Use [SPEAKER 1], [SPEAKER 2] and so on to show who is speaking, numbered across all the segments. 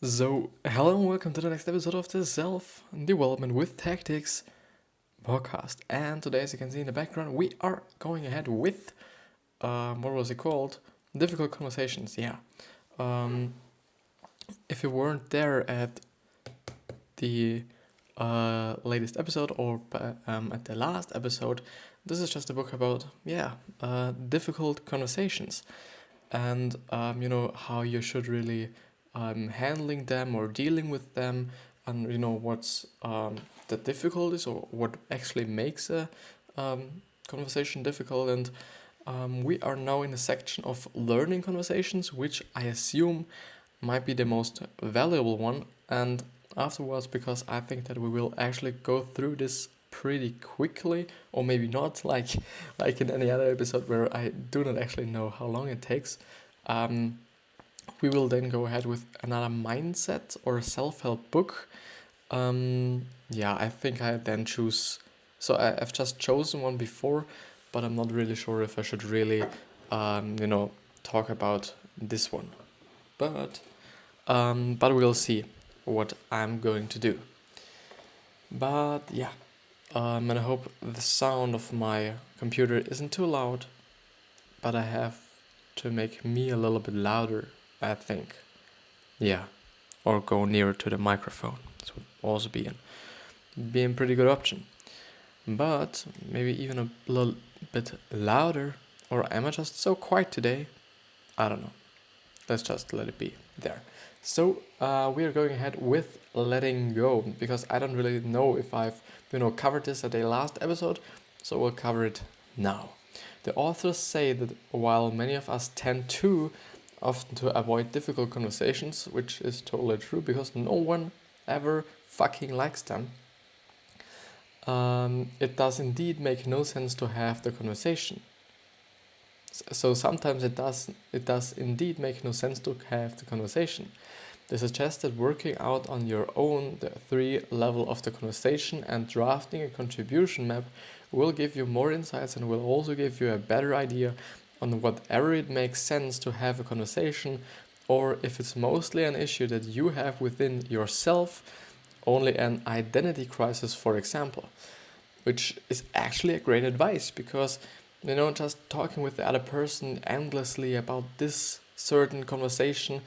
[SPEAKER 1] So, hello and welcome to the next episode of the Self Development with Tactics podcast. And today, as you can see in the background, we are going ahead with what was it called? Difficult conversations. Yeah. Um, if you weren't there at the latest episode or at the last episode, this is just a book about difficult conversations and how you should really handling them or dealing with them, and what's the difficulties or what actually makes a conversation difficult. And we are now in a section of learning conversations, which I assume might be the most valuable one. And afterwards, because I think that we will actually go through this pretty quickly, or maybe not, like in any other episode where I do not actually know how long it takes. We will then go ahead with another mindset or self-help book. I think I then choose. So I've just chosen one before, but I'm not really sure if I should really, talk about this one. But we'll see what I'm going to do. But yeah, and I hope the sound of my computer isn't too loud, but I have to make me a little bit louder, I think. Yeah, or go nearer to the microphone. This would also be a pretty good option. But maybe even a little bit louder, or am I just so quiet today? I don't know. Let's just let it be there. So we are going ahead with letting go, because I don't really know if I've covered this at the last episode, so we'll cover it now. The authors say that while many of us tend to often to avoid difficult conversations, which is totally true because no one ever fucking likes them, it does indeed make no sense to have the conversation. So sometimes it does indeed make no sense to have the conversation. They suggest that working out on your own the 3 level of the conversation and drafting a contribution map will give you more insights and will also give you a better idea on whatever it makes sense to have a conversation, or if it's mostly an issue that you have within yourself, only an identity crisis, for example, which is actually a great advice, because just talking with the other person endlessly about this certain conversation,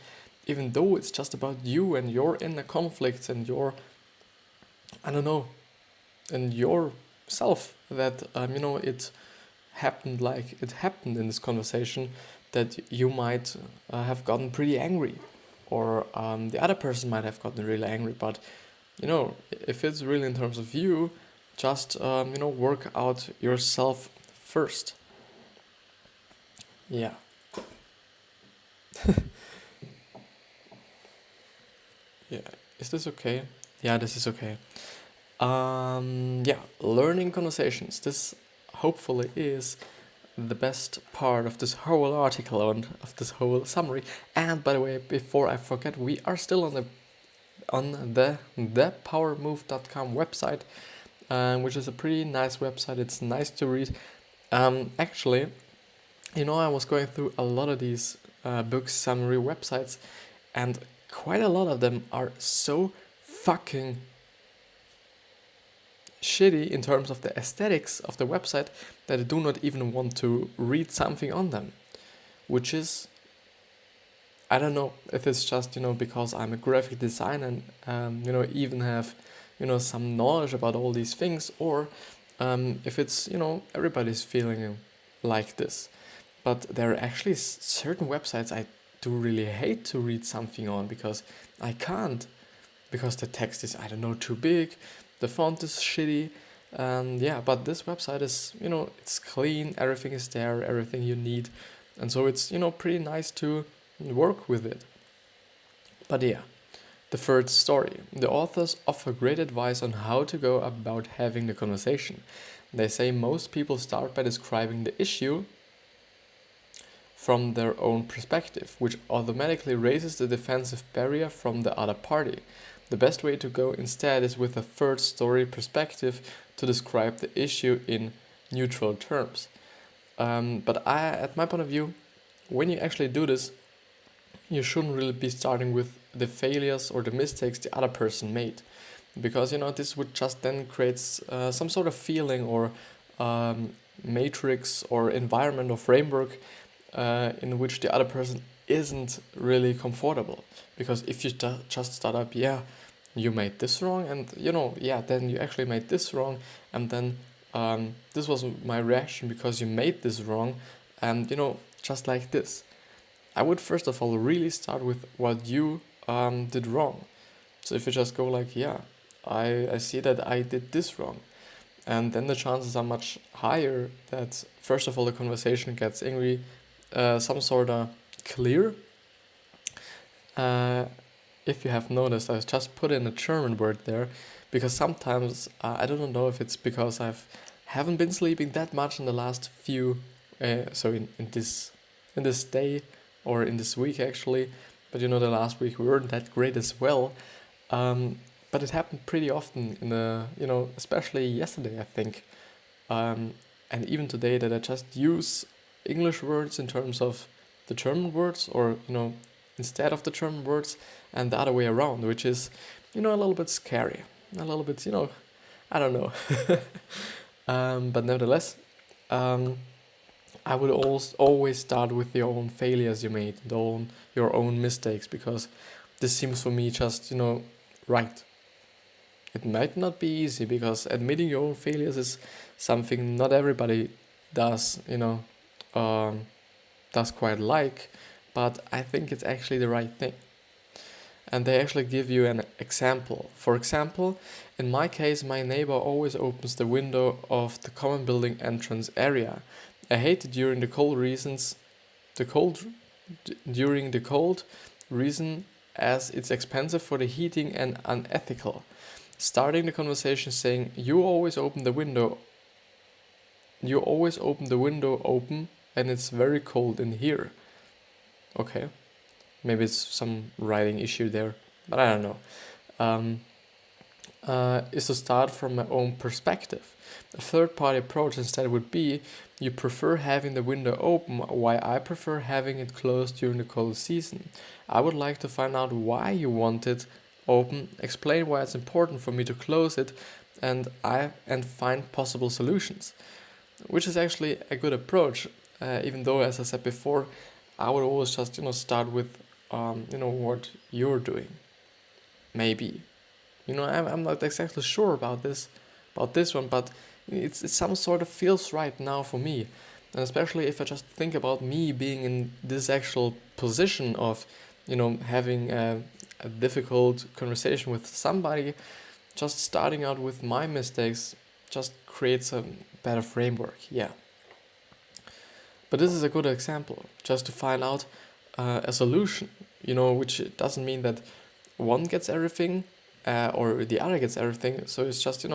[SPEAKER 1] even though it's just about you and your inner conflicts and your, I don't know, and yourself, that it happened like it happened in this conversation, that you might have gotten pretty angry, or the other person might have gotten really angry. But if it's really in terms of you, just work out yourself first. Yeah. Yeah. Is this okay? Yeah, this is okay. Learning conversations. This hopefully is the best part of this whole article and of this whole summary. And by the way, before I forget, we are still on the thepowermove.com website, which is a pretty nice website. It's nice to read. Actually, I was going through a lot of these book summary websites, and quite a lot of them are so fucking shitty in terms of the aesthetics of the website that I do not even want to read something on them, which is, I don't know if it's just because I'm a graphic designer and even have some knowledge about all these things, or if it's everybody's feeling like this. But there are actually certain websites I do really hate to read something on, because I can't, because the text is, I don't know, too big, the font is shitty, but this website is, it's clean, everything is there, everything you need, and so it's, pretty nice to work with it. But yeah, the third story. The authors offer great advice on how to go about having the conversation. They say most people start by describing the issue from their own perspective, which automatically raises the defensive barrier from the other party. The best way to go instead is with a third story perspective to describe the issue in neutral terms. But at my point of view, when you actually do this, you shouldn't really be starting with the failures or the mistakes the other person made, because this would just then create some sort of feeling or matrix or environment or framework in which the other person isn't really comfortable. Because if you just start up, yeah, you made this wrong, and then you actually made this wrong, and then this was my reaction because you made this wrong, and just like this, I would first of all really start with what you did wrong. So if you just go like, yeah, I see that I did this wrong, and then the chances are much higher that first of all the conversation gets angry, some sort of clear. If you have noticed, I just put in a German word there because sometimes I don't know if it's because haven't been sleeping that much in the last few, so in this day or in this week actually, but the last week we weren't that great as well. But it happened pretty often in the especially yesterday I think, and even today, that I just use English words in terms of the German words, or instead of the German words, and the other way around, which is a little bit scary, a little bit I don't know. But nevertheless, I would always start with your own failures you made, your own mistakes, because this seems for me just right. It might not be easy, because admitting your own failures is something not everybody does does quite like, but I think it's actually the right thing. And they actually give you an example. For example, in my case, my neighbor always opens the window of the common building entrance area. I hate it during the cold reason, as it's expensive for the heating and unethical. Starting the conversation saying, you always open the window open, and it's very cold in here. Okay, maybe it's some writing issue there, but I don't know. Is to start from my own perspective. A third-party approach instead would be, you prefer having the window open, why I prefer having it closed during the cold season. I would like to find out why you want it open, explain why it's important for me to close it, and find possible solutions. Which is actually a good approach, even though, as I said before, I would always just start with what you're doing. Maybe, I'm not exactly sure about this one, but it's some sort of feels right now for me, and especially if I just think about me being in this actual position of having a difficult conversation with somebody, just starting out with my mistakes just creates a better framework, yeah. But this is a good example, just to find out a solution, which doesn't mean that one gets everything or the other gets everything. So it's just,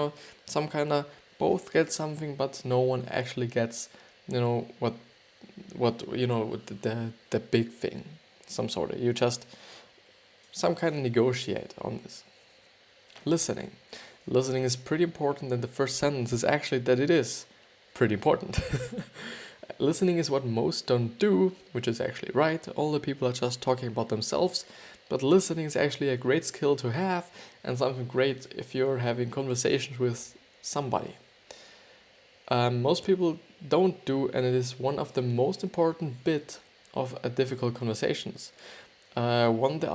[SPEAKER 1] some kind of both get something, but no one actually gets, what the big thing, some sort of. You just some kind of negotiate on this. Listening. Listening is pretty important, and the first sentence is actually that it is pretty important. Listening is what most don't do, which is actually right. All the people are just talking about themselves, but listening is actually a great skill to have, and something great if you're having conversations with somebody. Most people don't do, and it is one of the most important bit of a difficult conversations. When the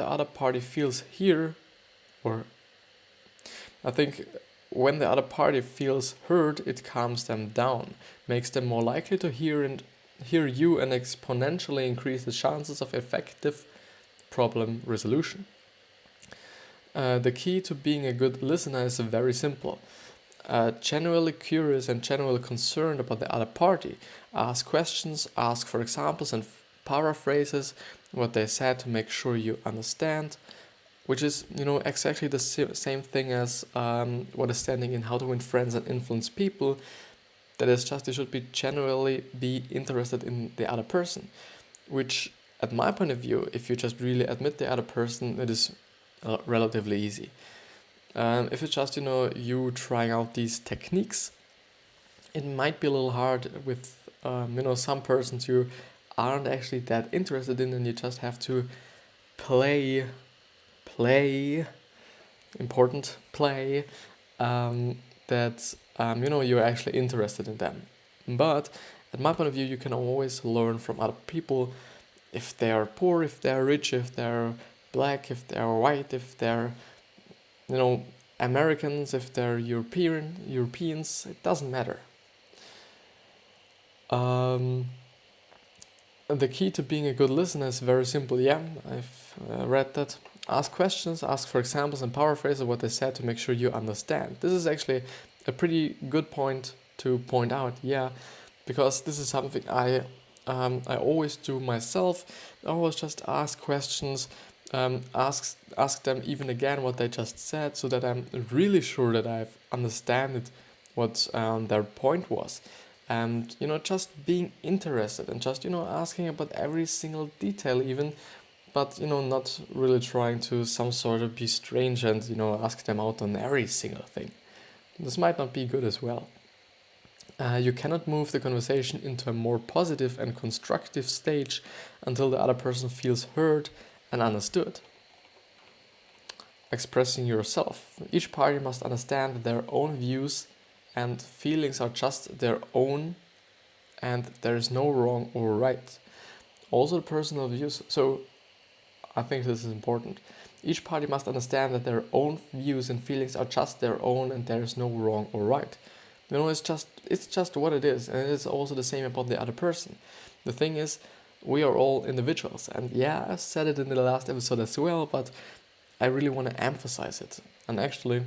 [SPEAKER 1] other party feels here, or I think when the other party feels heard, it calms them down, makes them more likely to hear you, and exponentially increase the chances of effective problem resolution. The key to being a good listener is very simple. Genuinely curious and genuinely concerned about the other party. Ask questions, ask for examples and paraphrases what they said to make sure you understand, which is, exactly the same thing as what is standing in How to Win Friends and Influence People. That is just, you should be genuinely be interested in the other person, which, at my point of view, if you just really admit the other person, it is relatively easy. If it's just, you trying out these techniques, it might be a little hard with, some persons you aren't actually that interested in, and you just have to play, important play, that you're actually interested in them. But at my point of view, you can always learn from other people, if they are poor, if they are rich, if they're black, if they're white, if they're Americans, if they're Europeans. It doesn't matter. The key to being a good listener is very simple. Yeah, I've read that. Ask questions, ask for examples and paraphrase what they said to make sure you understand. This is actually a pretty good point to point out. Yeah, because this is something I always do myself. I always just ask questions, ask them even again what they just said, so that I'm really sure that I've understood what their point was. And just being interested and just asking about every single detail even, but not really trying to some sort of be strange and ask them out on every single thing. This might not be good as well. You cannot move the conversation into a more positive and constructive stage until the other person feels heard and understood. Expressing yourself. Each party must understand that their own views and feelings are just their own, and there is no wrong or right. Also the personal views. So I think this is important. Each party must understand that their own views and feelings are just their own, and there is no wrong or right. It's just what it is, and it's also the same about the other person. The thing is, we are all individuals, and yeah, I said it in the last episode as well, but I really want to emphasize it. And actually,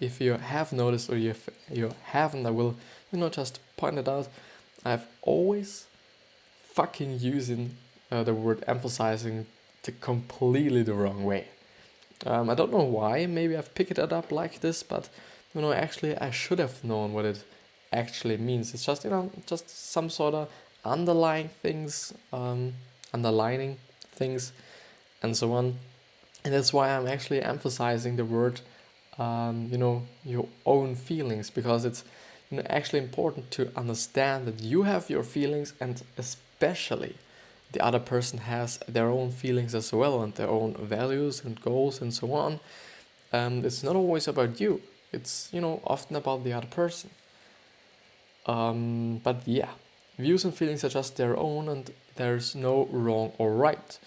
[SPEAKER 1] if you have noticed, or you haven't, I will just point it out. I've always fucking using the word emphasizing the completely the wrong way. I don't know why. Maybe I've picked it up like this, but actually I should have known what it actually means. It's just just some sort of underlying things, underlining things, and so on. And that's why I'm actually emphasizing the word, your own feelings, because it's actually important to understand that you have your feelings, and especially the other person has their own feelings as well, and their own values and goals and so on. It's not always about you. It's often about the other person. But yeah, views and feelings are just their own, and there's no wrong or right.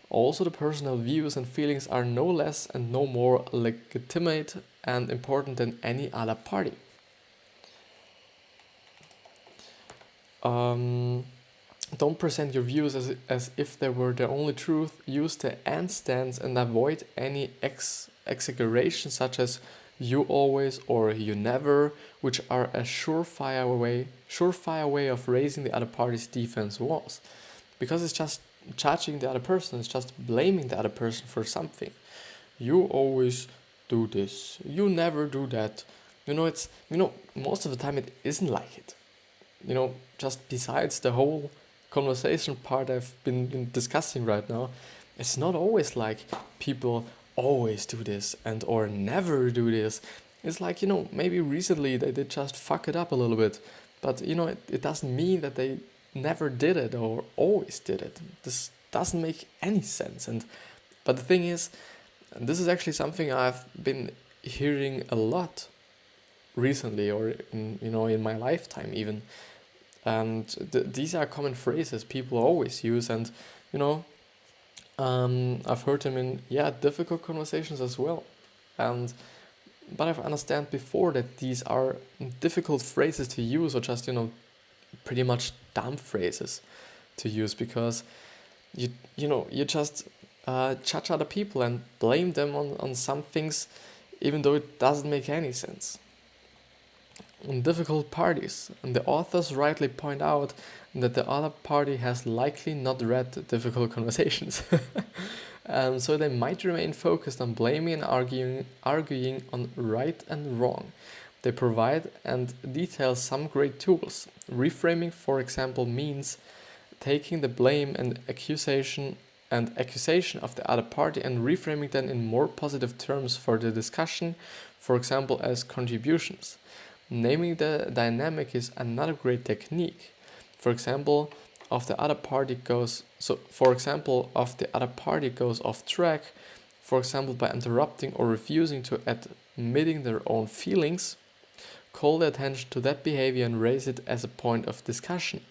[SPEAKER 1] Also, the personal views and feelings are no less and no more legitimate and important than any other party. Don't present your views as if they were the only truth. Use the and stance and avoid any exaggeration such as you always or you never, which are a surefire way of raising the other party's defense walls. Because it's just judging the other person, it's just blaming the other person for something. You always do this, you never do that. It's most of the time it isn't like it. Just besides the whole conversation part I've been discussing right now, it's not always like people always do this and or never do this. It's like, maybe recently they did just fuck it up a little bit, but it doesn't mean that they never did it or always did it. This doesn't make any sense. But the thing is, and this is actually something I've been hearing a lot recently, or in my lifetime even. And these are common phrases people always use, and I've heard them in difficult conversations as well. But I've understand before that these are difficult phrases to use, or just pretty much dumb phrases to use, because you just judge other people and blame them on some things, even though it doesn't make any sense. In difficult parties, and the authors rightly point out that the other party has likely not read difficult conversations. So they might remain focused on blaming and arguing on right and wrong. They provide and detail some great tools. Reframing, for example, means taking the blame and accusation of the other party and reframing them in more positive terms for the discussion, for example, as contributions. Naming the dynamic is another great technique. For example, of the other party goes, so for example, of the other party goes off track, for example, by interrupting or refusing to admitting their own feelings, call the attention to that behavior and raise it as a point of discussion.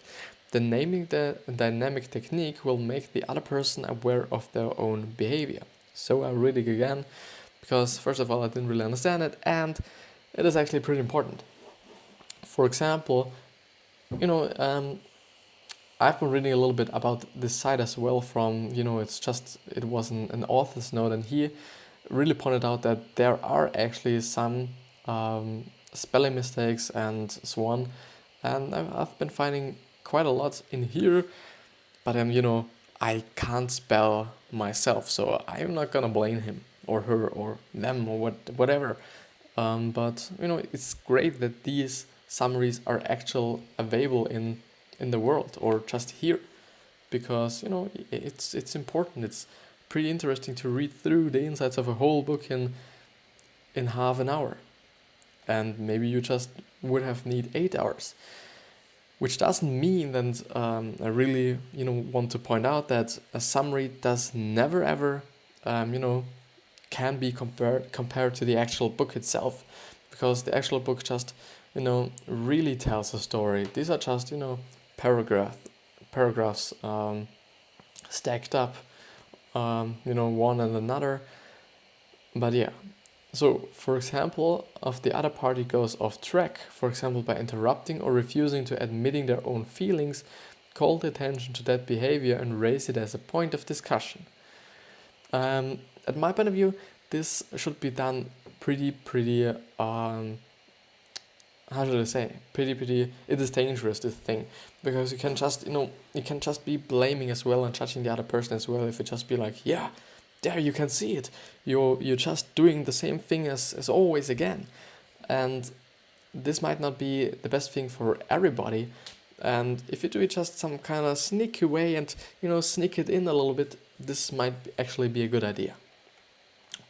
[SPEAKER 1] The naming the dynamic technique will make the other person aware of their own behavior. So I read it again, because first of all, I didn't really understand it, and it is actually pretty important. For example, I've been reading a little bit about this site as well from, it was an author's note, and he really pointed out that there are actually some spelling mistakes and so on, and I've been finding quite a lot in here, but I can't spell myself, so I'm not gonna blame him or her or them or whatever. But it's great that these summaries are actual available in the world or just here, because it's important. It's pretty interesting to read through the insights of a whole book in half an hour, and maybe you just would have need 8 hours. Which doesn't mean that I really, want to point out that a summary does never ever, can be compared to the actual book itself, because the actual book just, really tells a story. These are just, paragraphs stacked up, one and another. But yeah. So, for example, if the other party goes off track, for example, by interrupting or refusing to admitting their own feelings, call the attention to that behavior and raise it as a point of discussion. At my point of view, this should be done pretty, how should I say, it is dangerous, this thing, because you can just, you can just be blaming as well and judging the other person as well if you just be like, yeah, there you can see it, you're just doing the same thing as always again, and this might not be the best thing for everybody, and if you do it just some kind of sneaky way and sneak it in a little bit, this might actually be a good idea.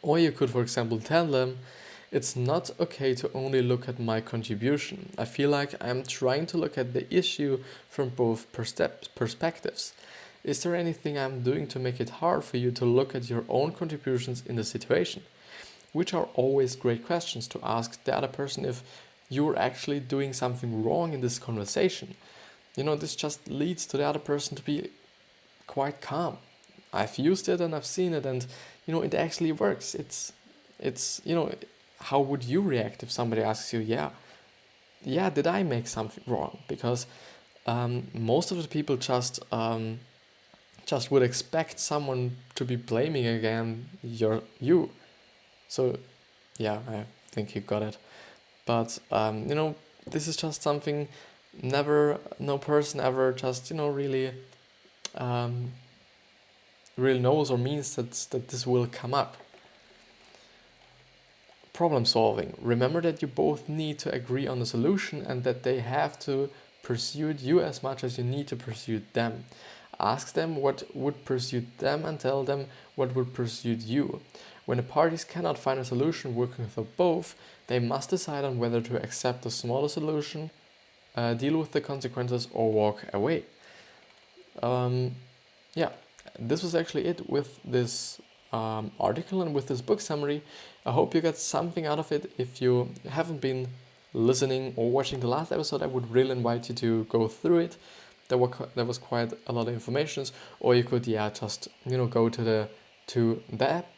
[SPEAKER 1] Or you could, for example, tell them, it's not okay to only look at my contribution. I feel like I'm trying to look at the issue from both perspectives. Is there anything I'm doing to make it hard for you to look at your own contributions in the situation? Which are always great questions to ask the other person if you're actually doing something wrong in this conversation. This just leads to the other person to be quite calm. I've used it and I've seen it, and it actually works. It's how would you react if somebody asks you, yeah, did I make something wrong? Because most of the people just would expect someone to be blaming again you. So yeah, I think you got it. But this is just something no person ever just really really knows or means that this will come up. Problem solving. Remember that you both need to agree on the solution and that they have to pursue you as much as you need to pursue them. Ask them what would pursue them and tell them what would pursue you. When the parties cannot find a solution working for both, they must decide on whether to accept the smaller solution, deal with the consequences, or walk away. This was actually it with this article and with this book summary. I hope you got something out of it. If you haven't been listening or watching the last episode, I would really invite you to go through it. There was quite a lot of information, or you could just go to the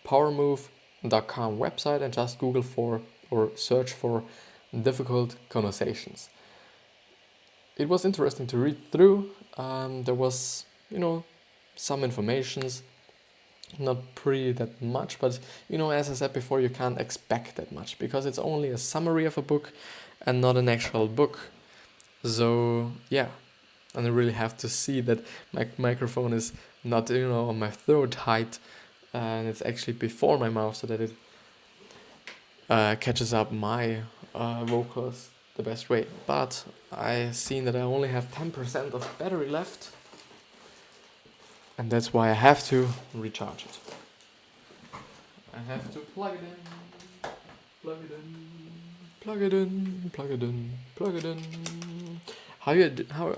[SPEAKER 1] powermove.com website and just Google for or search for difficult conversations. It was interesting to read through. There was some informations, not pretty that much, but as I said before, you can't expect that much because it's only a summary of a book and not an actual book. So yeah, and I really have to see that my microphone is not on my throat height, and it's actually before my mouth so that it catches up my vocals the best way. But I seen that I only have 10% of battery left, and that's why I have to recharge it. I have to plug it in, plug it in, plug it in, plug it in, plug it in.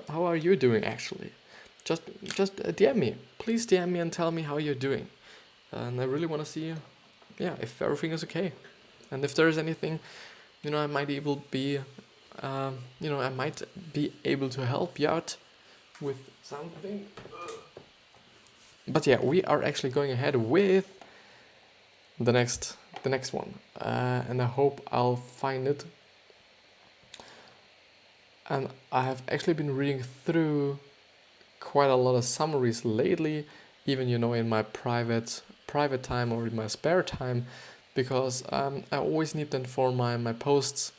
[SPEAKER 1] How are you doing actually? just DM me. Please DM me and tell me how you're doing. And I really want to see, if everything is okay, and if there is anything, I might be able to help you out with something. But yeah, we are actually going ahead with the next one, and I hope I'll find it. And I have actually been reading through quite a lot of summaries lately, even in my private time or in my spare time, because I always need them for my posts,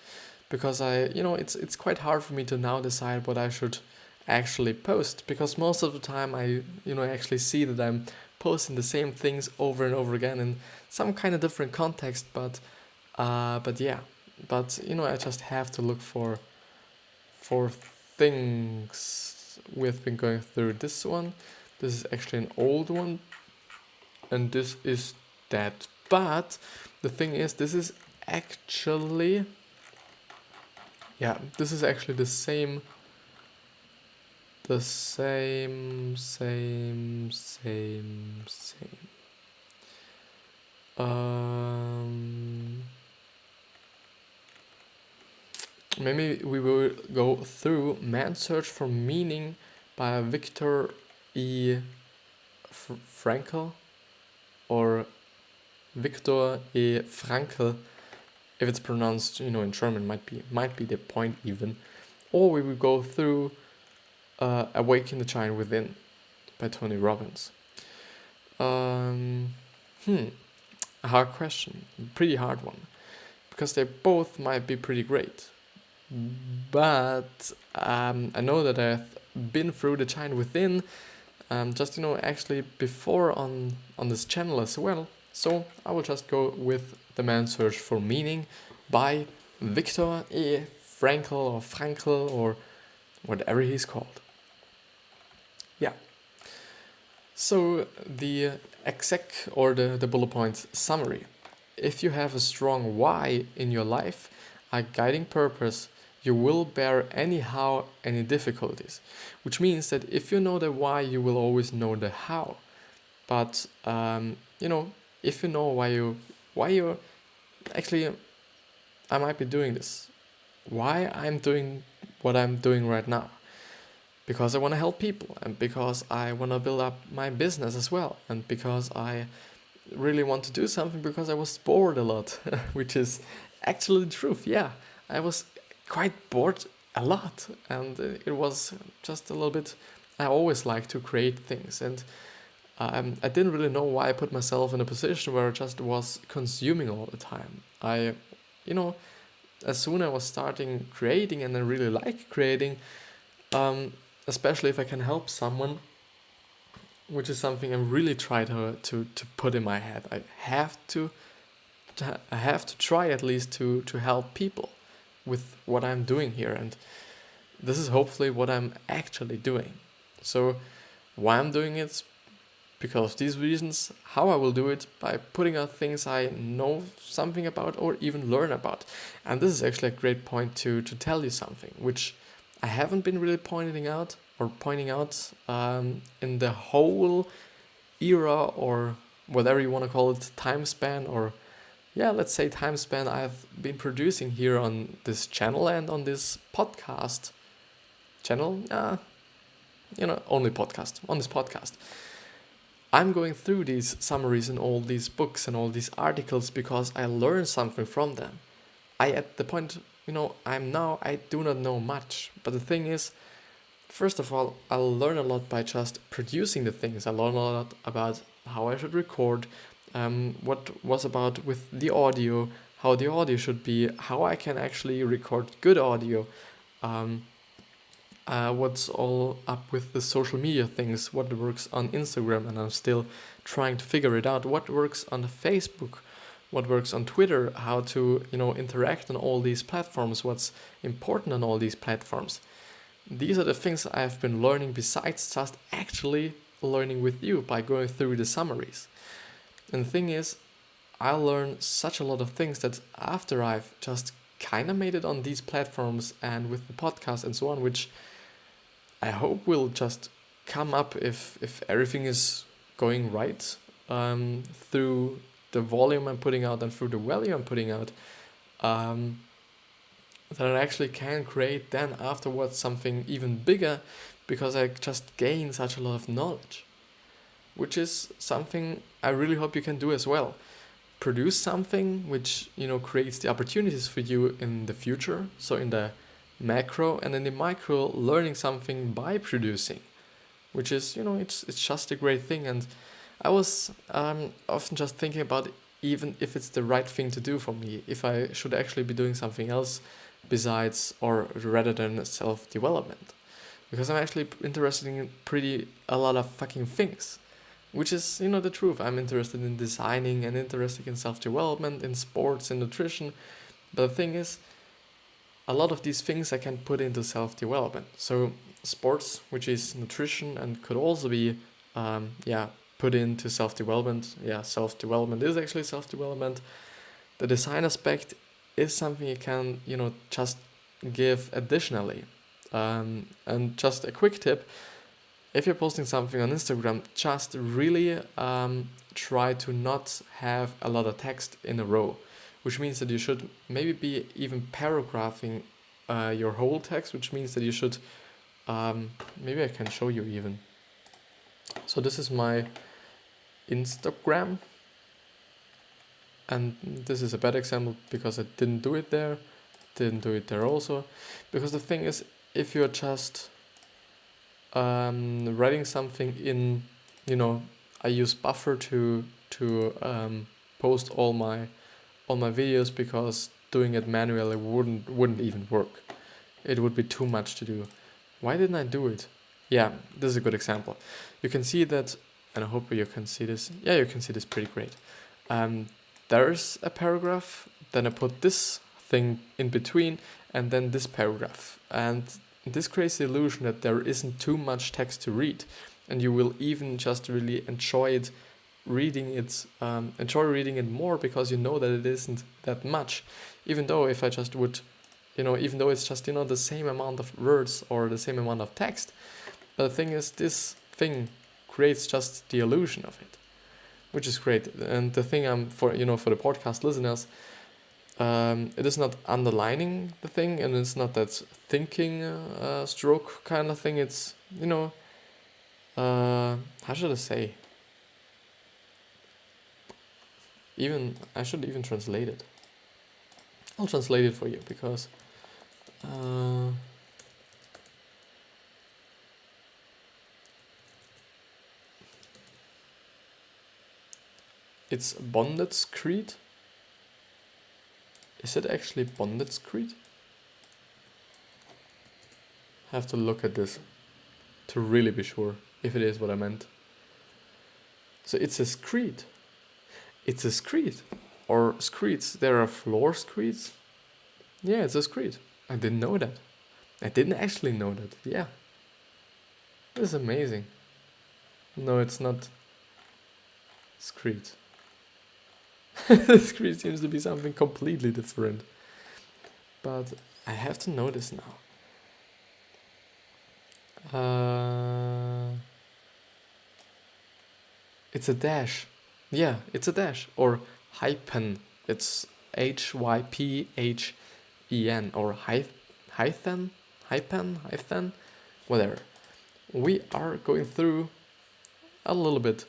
[SPEAKER 1] because it's quite hard for me to now decide what I should actually post, because most of the time I actually see that I'm posting the same things over and over again in some kind of different context, but I just have to look for things. We've been going through this one. This is actually an old one, and this is that. But the thing is, this is actually the same. Maybe we will go through Man's Search for Meaning by Viktor E. Frankl, or Viktor E. Frankl, if it's pronounced, in German, might be the point even. Or we will go through Awaken the Giant Within by Tony Robbins. A hard question, pretty hard one, because they both might be pretty great. But I know that I've been through the Giant Within, actually before on this channel as well. So I will just go with The Man's Search for Meaning by Viktor E. Frankl or whatever he's called. Yeah. So the exec or the bullet points summary. If you have a strong why in your life, a guiding purpose, you will bear any difficulties. Which means that if you know the why, you will always know the how. But if you know why you're actually, I might be doing this. Why I'm doing what I'm doing right now. Because I want to help people, and because I want to build up my business as well, and because I really want to do something, because I was bored a lot, which is actually the truth. Yeah, I was quite bored a lot, and it was just a little bit. I always like to create things, and I didn't really know why I put myself in a position where I just was consuming all the time. As soon as I was starting creating, and I really like creating, especially if I can help someone, which is something I really try to put in my head. I have to try at least to help people with what I'm doing here, and this is hopefully what I'm actually doing. So why I'm doing it? Because of these reasons. How I will do it? By putting out things I know something about or even learn about. And this is actually a great point to tell you something, which I haven't been really pointing out in the whole era, or whatever you want to call it, time span, or let's say time span I've been producing here on this channel and on this podcast channel. Only podcast, on this podcast. I'm going through these summaries and all these books and all these articles because I learned something from them. At the point, I'm now, I do not know much. But the thing is, first of all, I'll learn a lot by just producing the things. I learn a lot about how I should record, what was about with the audio, how the audio should be, how I can actually record good audio, what's all up with the social media things, what works on Instagram, and I'm still trying to figure it out, what works on Facebook, what works on Twitter, how to interact on all these platforms, what's important on all these platforms. These are the things I've been learning besides just actually learning with you by going through the summaries. And the thing is, I learned such a lot of things that after I've just kind of made it on these platforms and with the podcast and so on, which I hope will just come up if everything is going right, through the volume I'm putting out and through the value I'm putting out, that I actually can create then afterwards something even bigger, because I just gain such a lot of knowledge, which is something I really hope you can do as well. Produce something which, creates the opportunities for you in the future. So in the macro and in the micro, learning something by producing, which is, it's just a great thing. And I was often just thinking about even if it's the right thing to do for me, if I should actually be doing something else besides or rather than self-development, because I'm actually interested in a lot of fucking things, which is, the truth. I'm interested in designing and interested in self-development, in sports, in nutrition. But the thing is, a lot of these things I can put into self-development. So sports, which is nutrition and could also be, put into self-development. Yeah, self-development is actually self-development. The design aspect is something you can, just give additionally. And just a quick tip, if you're posting something on Instagram, just really try to not have a lot of text in a row, which means that you should maybe be even paragraphing your whole text, which means that you should, maybe I can show you even. So this is my Instagram, and this is a bad example because I didn't do it there also, because the thing is, if you're just writing something in, I use Buffer to post all my videos, because doing it manually wouldn't even work. It would be too much to do. Why didn't I do it? Yeah, this is a good example. You can see that, and I hope you can see this. Yeah, you can see this pretty great. There's a paragraph, then I put this thing in between, and then this paragraph. And this creates the illusion that there isn't too much text to read, and you will even just really enjoy reading it more, because you know that it isn't that much. Even though if I just would, even though it's just, the same amount of words or the same amount of text, but the thing is, this thing creates just the illusion of it, which is great. And the thing for the podcast listeners, it is not underlining the thing, and it's not that thinking stroke kind of thing. It's, how should I say? I should even translate it. I'll translate it for you, because it's Bonded-Creed. Is it actually Bonded-Creed? I have to look at this to really be sure if it is what I meant. So it's a screed. It's a screed. Or screeds. There are floor screeds. Yeah, it's a screed. I didn't know that. I didn't actually know that. Yeah. This is amazing. No, it's not screed. Screed seems to be something completely different. But I have to know this now. It's a dash. Yeah, it's a dash. Or hyphen. It's HYPHEN. Or hyphen, whatever. We are going through a little bit,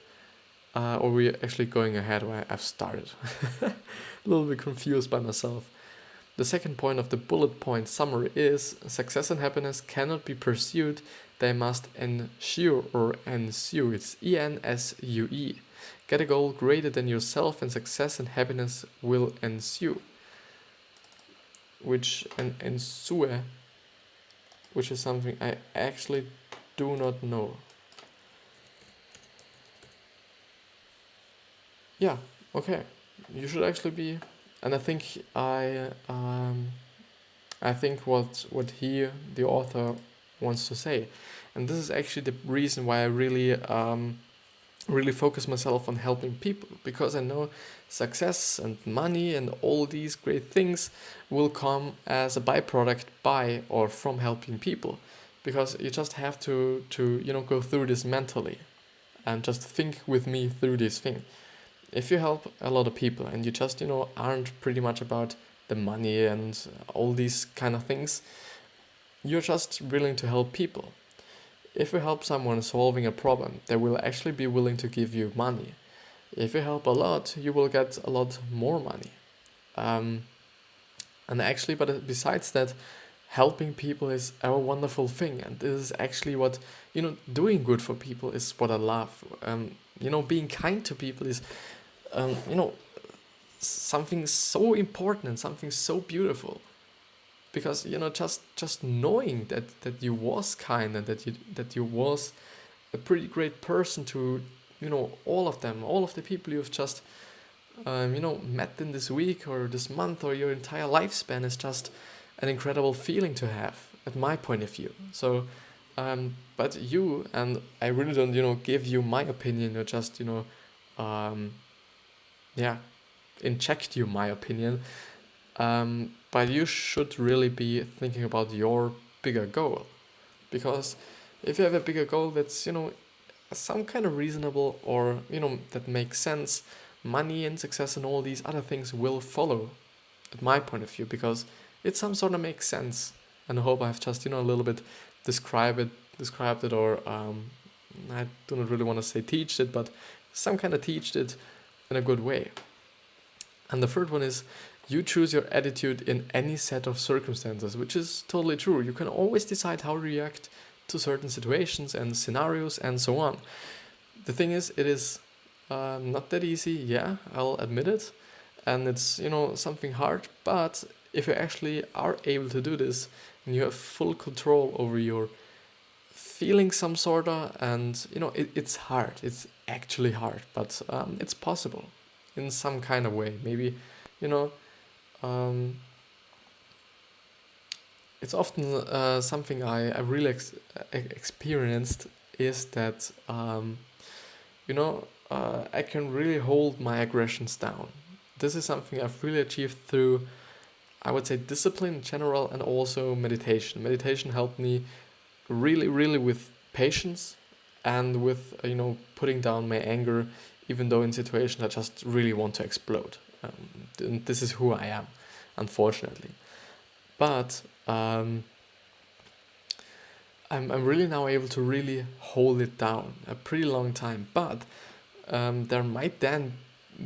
[SPEAKER 1] or we're actually going ahead where I've started. A little bit confused by myself. The second point of the bullet point summary is: success and happiness cannot be pursued, they must ensue or ensue. It's ENSUE. Get a goal greater than yourself and success and happiness will ensue. Ensue, which is something I actually do not know. Yeah, okay. You should actually be, and I think I think what the author wants to say, and this is actually the reason why I really focus myself on helping people, because I know success and money and all these great things will come as a byproduct by or from helping people, because you just have to go through this mentally and just think with me through this thing. If you help a lot of people and you just aren't pretty much about the money and all these kind of things, you're just willing to help people. If you help someone solving a problem, they will actually be willing to give you money. If you help a lot, you will get a lot more money. And actually, but besides that, helping people is a wonderful thing, and this is actually what doing good for people is what I love. Being kind to people is something so important and something so beautiful, because just knowing that you was kind and that you was a pretty great person to all of the people you've just met in this week or this month or your entire lifespan is just an incredible feeling to have, at my point of view. So, but you, and I really don't, give you my opinion or just, inject you my opinion. But you should really be thinking about your bigger goal. Because if you have a bigger goal that's, some kind of reasonable or, that makes sense, money and success and all these other things will follow, at my point of view, because it some sort of makes sense. And I hope I've just, a little bit described it, or I do not really want to say teach it, but some kind of teached it in a good way. And the third one is, you choose your attitude in any set of circumstances, which is totally true. You can always decide how to react to certain situations and scenarios and so on. The thing is, it is not that easy, yeah, I'll admit it. And it's, something hard, but if you actually are able to do this and you have full control over your feeling some sort of, and it's hard, it's actually hard, but it's possible in some kind of way. Maybe, it's often something I really experienced is that, I can really hold my aggressions down. This is something I've really achieved through, I would say, discipline in general and also meditation. Meditation helped me really, really with patience and with, putting down my anger, even though in situations I just really want to explode. And this is who I am, unfortunately. But I'm really now able to really hold it down a pretty long time. But there might then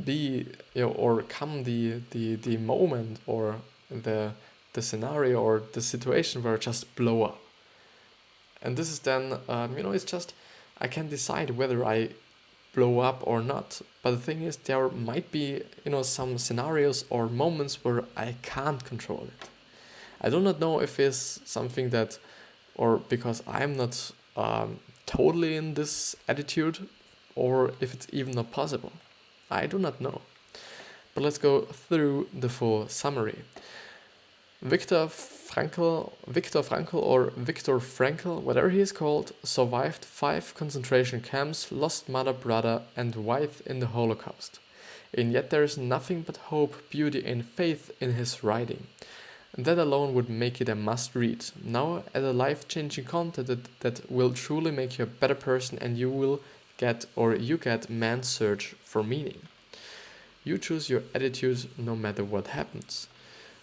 [SPEAKER 1] be, or come the moment or the scenario or the situation where I just blow up. And this is then, it's just, I can decide whether I blow up or not. But the thing is, there might be, some scenarios or moments where I can't control it. I do not know if it's something that, or because I'm not totally in this attitude, or if it's even not possible. I do not know. But let's go through the full summary. Viktor Frankl, whatever he is called, survived 5 concentration camps, lost mother, brother, and wife in the Holocaust. And yet there is nothing but hope, beauty, and faith in his writing. And that alone would make it a must-read. Now, at a life-changing content that will truly make you a better person, and you get man's search for meaning. You choose your attitude no matter what happens.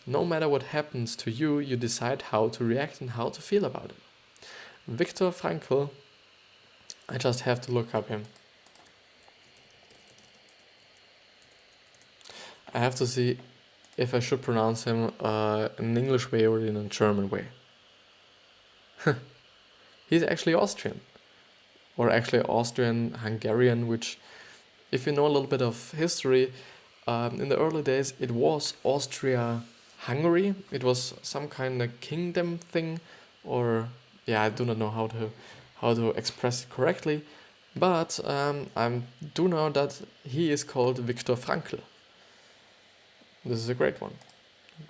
[SPEAKER 1] No matter what happens to you, you decide how to react and how to feel about it. Viktor Frankl, I just have to look up him. I have to see if I should pronounce him in an English way or in a German way. He's actually Austrian. Or actually Austrian-Hungarian, which, if you know a little bit of history, in the early days it was Austria-Hungary. It was some kind of kingdom thing, or I do not know how to express it correctly, but I do know that he is called Viktor Frankl. This is a great one.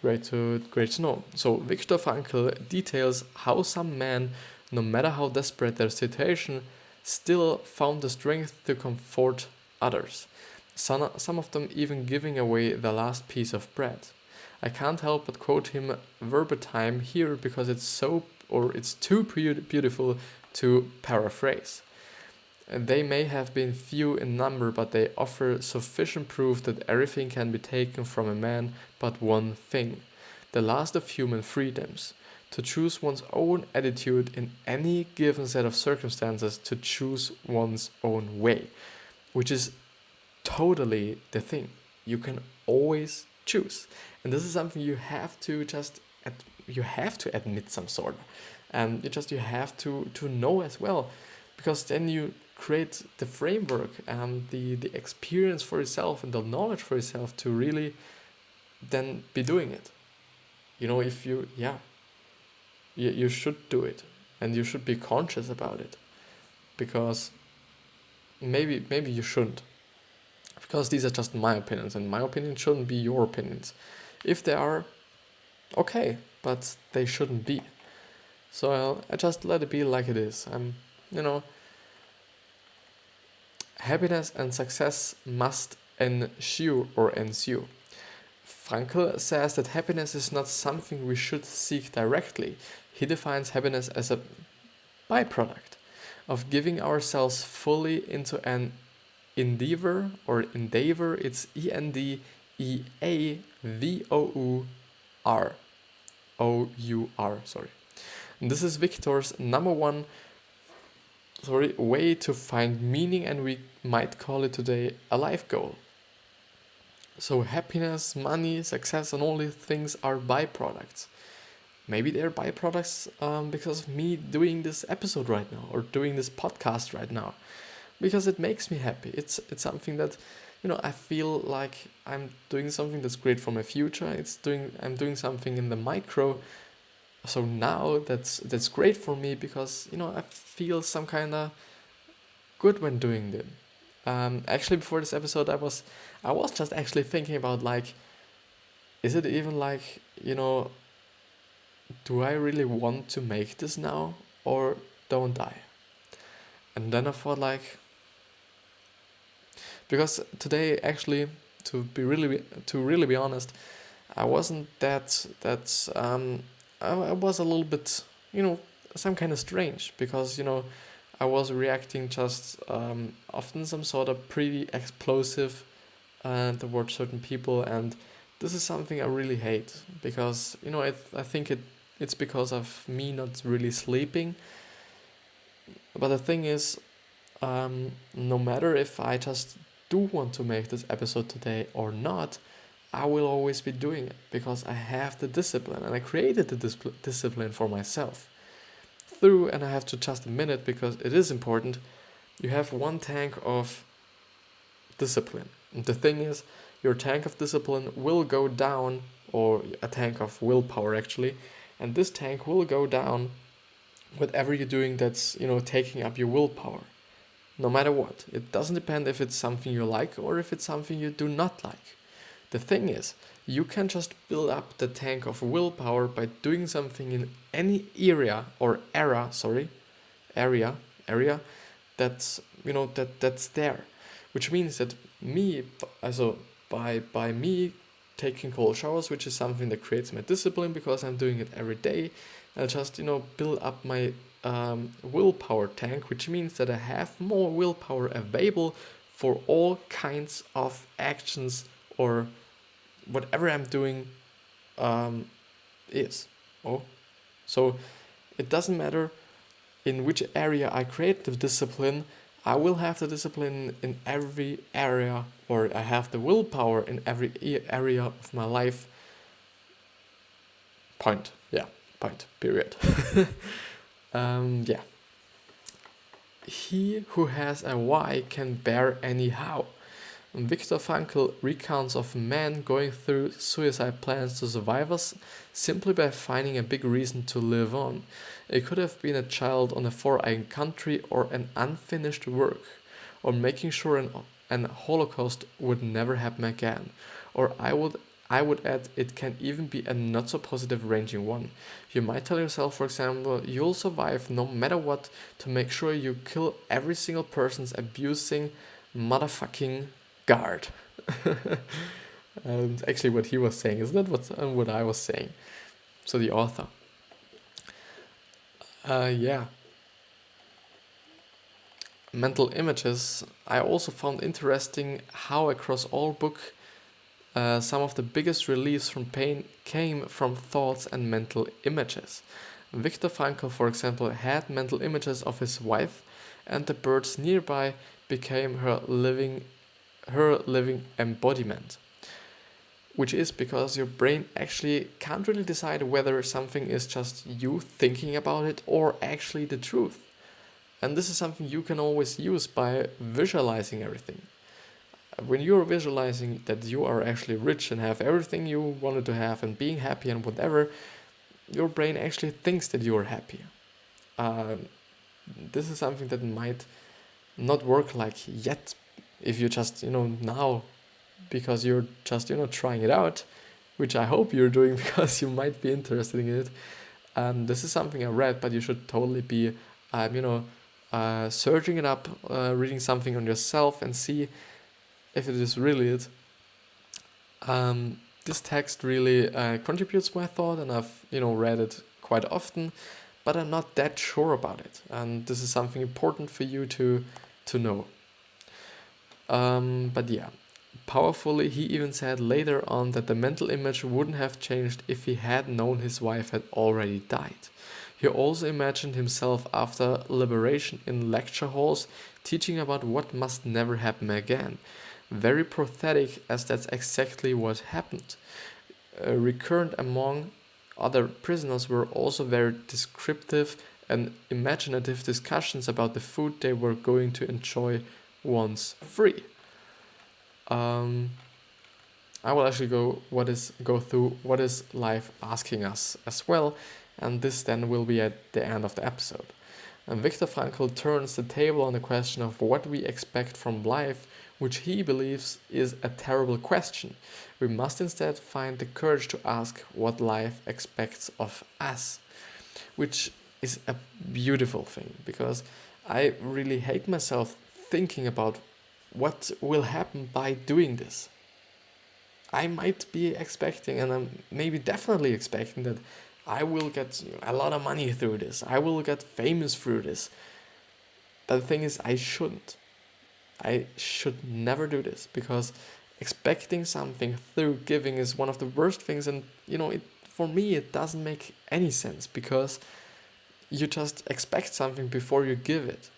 [SPEAKER 1] Great to know. So Viktor Frankl details how some men, no matter how desperate their situation, still found the strength to comfort others. Some of them even giving away the last piece of bread. I can't help but quote him verbatim here because it's so or it's too beautiful to paraphrase. And they may have been few in number, but they offer sufficient proof that everything can be taken from a man but one thing, the last of human freedoms, to choose one's own attitude in any given set of circumstances, to choose one's own way, which is totally the thing. You can always choose, and this is something you have to admit some sort, and you have to know as well, because then you create the framework and the experience for yourself and the knowledge for yourself to really then be doing it. If you should do it, and you should be conscious about it, because maybe you shouldn't, because these are just my opinions, and my opinion shouldn't be your opinions. If they are, okay, but they shouldn't be. So I just let it be like it is. Happiness and success must ensue. Frankl says that happiness is not something we should seek directly. He defines happiness as a byproduct of giving ourselves fully into an endeavor. It's ENDEAVOUR, sorry. And this is Victor's number one way to find meaning, and we might call it today a life goal. So happiness, money, success, and all these things are byproducts. Maybe they're byproducts because of me doing this episode right now, or doing this podcast right now, because it makes me happy. It's something that, I feel like I'm doing something that's great for my future. I'm doing something in the micro. So now that's great for me, because I feel some kind of good when doing it. Actually, before this episode, I was just actually thinking about, like, is it even like, do I really want to make this now, or don't I? And then I thought, like, because today, actually, to really be honest, I wasn't I was a little bit, some kind of strange, because, I was reacting just often some sort of pretty explosive towards certain people, and this is something I really hate, because, I think it's because of me not really sleeping. But the thing is, no matter if I just do want to make this episode today or not, I will always be doing it, because I have the discipline, and I created the discipline for myself. And I have to just admit it, because it is important, you have one tank of discipline. And the thing is, your tank of discipline will go down, or a tank of willpower actually, and this tank will go down whatever you're doing that's, taking up your willpower. No matter what. It doesn't depend if it's something you like or if it's something you do not like. The thing is, you can just build up the tank of willpower by doing something in any area that's that's there, which means that by me taking cold showers, which is something that creates my discipline, because I'm doing it every day, I'll just build up my willpower tank, which means that I have more willpower available for all kinds of actions, or whatever I'm doing so it doesn't matter in which area I create the discipline, I will have the discipline in every area, or I have the willpower in every area of my life. Point, period. He who has a why can bear any how. Viktor Frankl recounts of men going through suicide plans to survivors simply by finding a big reason to live on. It could have been a child on a foreign country, or an unfinished work, or making sure an Holocaust would never happen again. Or I would add, it can even be a not so positive ranging one. You might tell yourself, for example, you'll survive no matter what, to make sure you kill every single person's abusing motherfucking guard. Actually, what he was saying is not what I was saying. So the author. Yeah, mental images. I also found interesting how across all book, some of the biggest reliefs from pain came from thoughts and mental images. Viktor Frankl, for example, had mental images of his wife, and the birds nearby became her living embodiment. Which is because your brain actually can't really decide whether something is just you thinking about it or actually the truth. And this is something you can always use by visualizing everything. When you're visualizing that you are actually rich and have everything you wanted to have and being happy and whatever, your brain actually thinks that you are happy. Um, this is something that might not work like yet if you just, now, because you're just, trying it out, which I hope you're doing because you might be interested in it. This is something I read, but you should totally be, searching it up, reading something on yourself and see if it is really it. This text really contributes my thought, and I've read it quite often, but I'm not that sure about it, and this is something important for you to know. But yeah, powerfully, he even said later on that the mental image wouldn't have changed if he had known his wife had already died. He also imagined himself after liberation in lecture halls teaching about what must never happen again. Very prophetic, as that's exactly what happened. Recurrent among other prisoners were also very descriptive and imaginative discussions about the food they were going to enjoy once free. Um, I will actually go through what is life asking us as well, and this then will be at the end of the episode. And Viktor Frankl turns the table on the question of what we expect from life, which he believes is a terrible question. We must instead find the courage to ask what life expects of us, which is a beautiful thing because I really hate myself thinking about what will happen by doing this. I might be expecting, and I'm maybe definitely expecting, that I will get a lot of money through this. I will get famous through this. But the thing is, I shouldn't. I should never do this because expecting something through giving is one of the worst things. And, for me, it doesn't make any sense because you just expect something before you give it.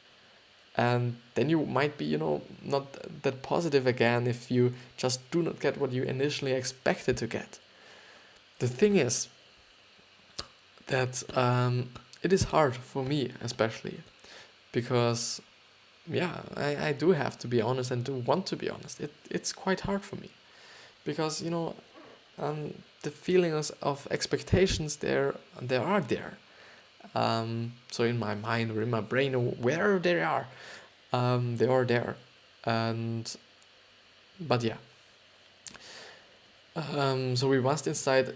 [SPEAKER 1] And then you might be, not that positive again if you just do not get what you initially expected to get. The thing is that it is hard for me, especially because, yeah, I do have to be honest and do want to be honest. It's quite hard for me because, the feelings of expectations they are there. So in my mind or in my brain or wherever they are there. And but yeah, so we must instead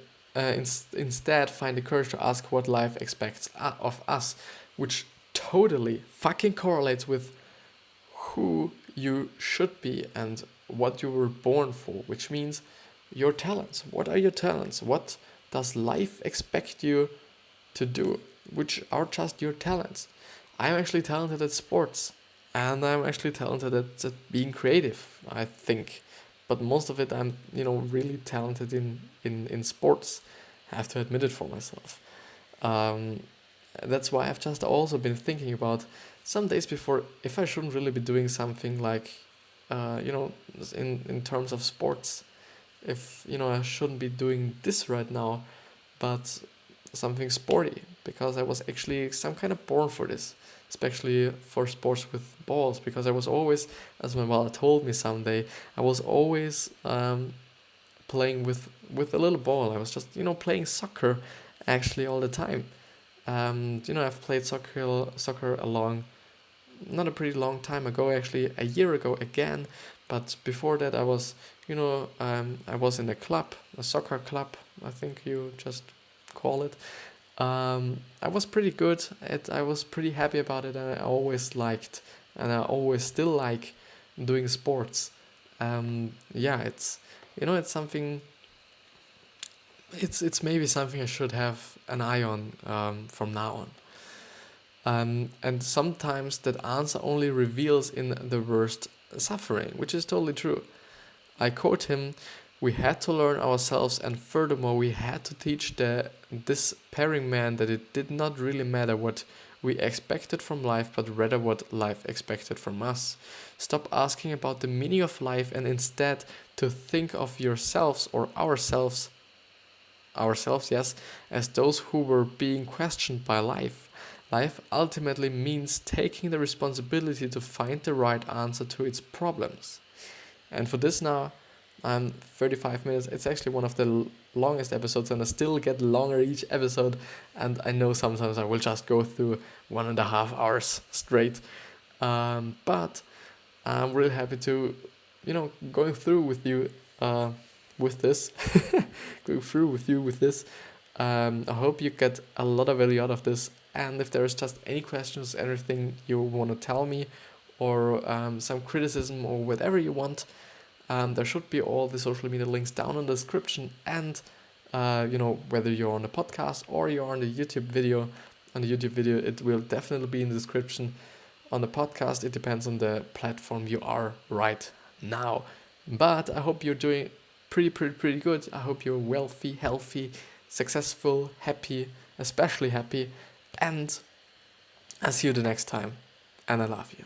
[SPEAKER 1] find the courage to ask what life expects of us, which totally fucking correlates with who you should be and what you were born for, which means your talents. What are your talents? What does life expect you to do, which are just your talents? I'm actually talented at sports, and I'm actually talented at being creative, I think. But most of it, I'm really talented in sports. I have to admit it for myself. Um, that's why I've just also been thinking about some days before if I shouldn't really be doing something like, in terms of sports. If I shouldn't be doing this right now, but something sporty, because I was actually some kind of born for this, especially for sports with balls, because I was always, as my mother told me someday, I was always playing with a little ball. I was just playing soccer actually all the time. I've played soccer a not a pretty long time ago, actually a year ago again, but before that I was in a soccer club, I think you just call it. I was pretty good. I was pretty happy about it, and I always liked, and I always still like doing sports. Yeah, it's something. It's maybe something I should have an eye on from now on. And sometimes that answer only reveals in the worst suffering, which is totally true. I quote him, "We had to learn ourselves, and furthermore, we had to teach this pairing man that it did not really matter what we expected from life, but rather what life expected from us. Stop asking about the meaning of life and instead to think of yourselves or ourselves, yes, as those who were being questioned by life. Life ultimately means taking the responsibility to find the right answer to its problems." And for this now, I'm 35 minutes. It's actually one of the longest episodes, and I still get longer each episode. And I know sometimes I will just go through 1.5 hours straight. But I'm really happy to, going through with you with this. Going through with you with this. I hope you get a lot of value out of this. And if there's just any questions, anything you want to tell me, or some criticism or whatever you want, there should be all the social media links down in the description. And whether you're on the podcast or you're on the YouTube video, it will definitely be in the description. On the podcast, it depends on the platform you are right now. But I hope you're doing pretty good. I hope you're wealthy, healthy, successful, happy, especially happy. And I'll see you the next time. And I love you.